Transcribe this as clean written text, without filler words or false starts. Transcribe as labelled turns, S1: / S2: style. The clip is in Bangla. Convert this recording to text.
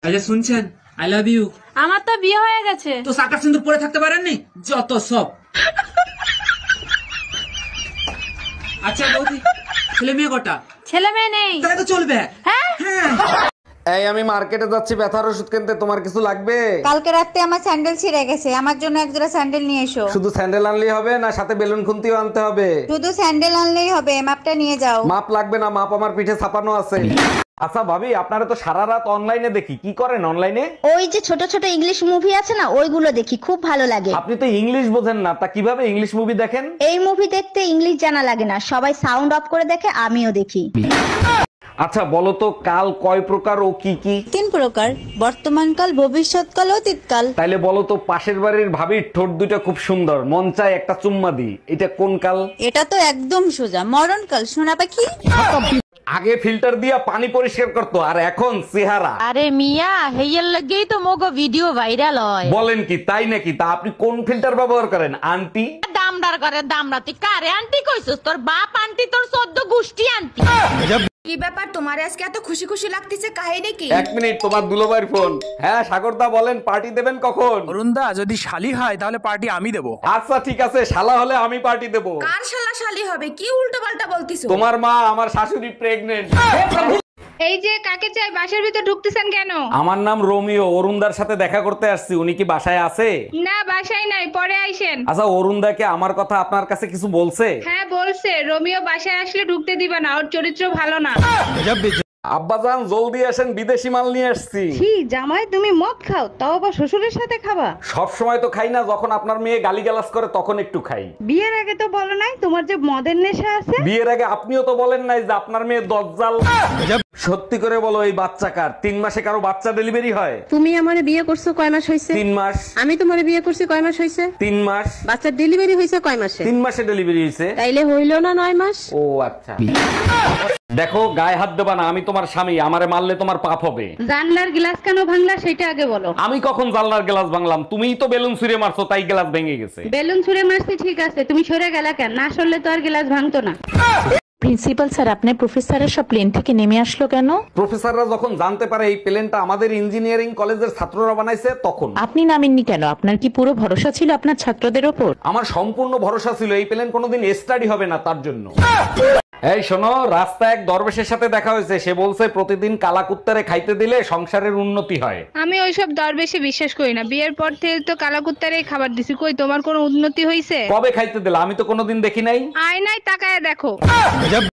S1: আচ্ছা শুনছেন, আই লাভ ইউ।
S2: আমার তো বিয়ে হয়ে গেছে।
S1: তো সাকা সিন্দুর পরে থাকতে পারেননি? যত সব। আচ্ছা বৌদি, ছেলে মেয়ে কটা?
S2: ছেলে মেয়ে নেই।
S1: তাহলে তো চলবে।
S2: হ্যাঁ
S3: এই আমি মার্কেটে যাচ্ছি ব্যথার ওষুধ কিনতে, তোমার কিছু লাগবে?
S4: কালকে রাতে আমার স্যান্ডেল ছিঁড়ে গেছে, আমার জন্য এক জোড়া স্যান্ডেল নিয়ে এসো।
S3: শুধু স্যান্ডেল আনলেই হবে না সাথে বেলুন খুন্তিও আনতে হবে?
S4: শুধু স্যান্ডেল আনলেই হবে, মাপটা নিয়ে যাও।
S3: মাপ লাগবে না, মাপ আমার পিঠে ছাপানো আছে। আচ্ছা ভাবি, আপনারা তো সারা রাত অনলাইনে দেখি, কি করেন অনলাইনে?
S5: ওই যে ছোট ছোট ইংলিশ মুভি আছে না, ওইগুলো দেখি, খুব ভালো লাগে।
S3: আপনি তো ইংলিশ বোঝেন না, তা কিভাবে ইংলিশ মুভি দেখেন?
S5: এই মুভি দেখতে ইংলিশ জানা লাগে না, সবাই সাউন্ড অফ করে দেখে, আমিও দেখি।
S3: আচ্ছা বলো তো, কাল কয় প্রকার ও কি কি?
S4: 3 প্রকার, বর্তমানকাল, ভবিষ্যৎকাল, অতীতকাল।
S3: তাইলে বলো তো, পাশের বাড়ির ভাবির ঠোঁট দুটো খুব সুন্দর, মন চায় একটা চুম্মা দি, এটা কোন কাল?
S4: এটা তো একদম সোজা, মরণকাল, সোনা পাখি।
S3: আগে ফিল্টার দিয়া পানি পরিষ্কার করতো, আর এখন চেহারা।
S2: আরে মিয়া, হেয়ার লাগেই তো মোগো ভিডিও ভাইরাল হয়।
S3: বলেন কি, তাই নাকি? তা আপনি কোন ফিল্টার ব্যবহার করেন আন্টি?
S2: দামদার করে দামরা, তুই কারে আন্টি কইছস? তোর বাপ আন্টি, তোর 14 গোষ্ঠী আন্টি।
S6: কি ব্যাপার তোমার আজকে এত খুশি খুশি লাগতেছে, কাহিনী কি?
S3: এক মিনিট, তোমার দুলোবাইর ফোন। হ্যাঁ সাগরদা বলেন, পার্টি দেবেন কখন?
S7: অরুণদা, যদি শালি হয় তাহলে পার্টি আমি দেবো।
S3: আচ্ছা ঠিক আছে, শালা হলে আমি পার্টি দেব।
S6: কার শালা শালি হবে? কি উল্টো পাল্টা বলতিছো?
S3: তোমার মা, আমার শাশুড়ি প্রেগনেন্ট।
S8: এই যে কাকে চাই, বাসার ভিতর ঢুকতেছেন কেন?
S3: আমার নাম রোমিও, অরুণদার সাথে দেখা করতে আসছি, উনি কি বাসায় আছে?
S8: না, বাসায় নাই, পরে আইসেন।
S3: আচ্ছা, অরুণদাকে আমার কথা আপনার কাছে কিছু বলছে?
S8: হ্যাঁ বলছে, রোমিও বাসায় আসলে ঢুকতে দিবে না, ওর চরিত্র ভালো না।
S3: আব্বাজান জলদি আসেন, বিদেশি মাল নিয়ে আসছি।
S4: কি জামাই, তুমি মদ খাও, তাও আবার শ্বশুরের সাথে খাবা?
S3: সব সময় তো খাই না, যখন আপনার মেয়ে গালিগালাজ করে তখন একটু খাই।
S4: বিয়ের আগে তো বলো নাই তোমার যে মদের নেশা আছে।
S3: বিয়ের আগে আপনিও তো বলেন নাই যে আপনার মেয়ে দজ্জাল। সত্যি করে বলো, এই বাচ্চা কার? 3 মাসে কারো বাচ্চা ডেলিভারি হয়?
S9: তুমি আমারে বিয়ে করছো কয় মাস হইছে?
S3: 3 মাস।
S9: আমি তোমারে বিয়ে করছি কয় মাস হইছে?
S3: 3 মাস।
S9: বাচ্চার ডেলিভারি হইছে কয় মাসে?
S3: 3 মাসে ডেলিভারি হয়েছে।
S9: তাইলে হইল না 9 মাস?
S3: ও আচ্ছা। দেখো, গায়ে হাত দেবা না, আমি তোমার স্বামী, আমারে মারলে তোমার পাপ হবে।
S8: জানলার গ্লাস কেন ভাঙলা সেটা আগে বলো।
S3: আমি কখন জানলার গ্লাস ভাঙলাম? তুমিই তো বেলুন ছুঁড়ে মারছো, তাই গ্লাস ভেঙে গেছে।
S8: বেলুন ছুঁড়ে মারছি ঠিক আছে, তুমি সরে গেলা কেন? না সরলে তো আর গ্লাস ভাঙতো না।
S2: প্রিন্সিপাল স্যার, আপনার প্রফেসরের সব প্লেন থেকে নেমে আসলো কেন?
S3: প্রফেসররা যখন জানতে পারে এই প্লেনটা আমাদের ইঞ্জিনিয়ারিং কলেজের ছাত্ররা বানাইছে, তখন।
S2: আপনি নামেননি কেন? আপনার কি পুরো ভরসা ছিল আপনার ছাত্রদের ওপর?
S3: আমার সম্পূর্ণ ভরসা ছিল এই প্লেন কোনোদিন স্টাডি হবে না, তার জন্য। এই শোনো, রাস্তায় এক দরবেশের সাথে দেখা হয়েছে, সে বলছে প্রতিদিন কালাকুত্তারে খাইতে দিলে সংসারের উন্নতি হয়।
S8: আমি ওইসব দরবেশে বিশ্বাস করি না, বিয়ের পর থেকে তো কালাকুত্তারেই খাবার দিছি, কই তোমার কোনো উন্নতি হইছে?
S3: কবে খাইতে দিলে? আমি তো কোনোদিন দেখি নাই।
S8: আয়নায় তাকায় দেখো।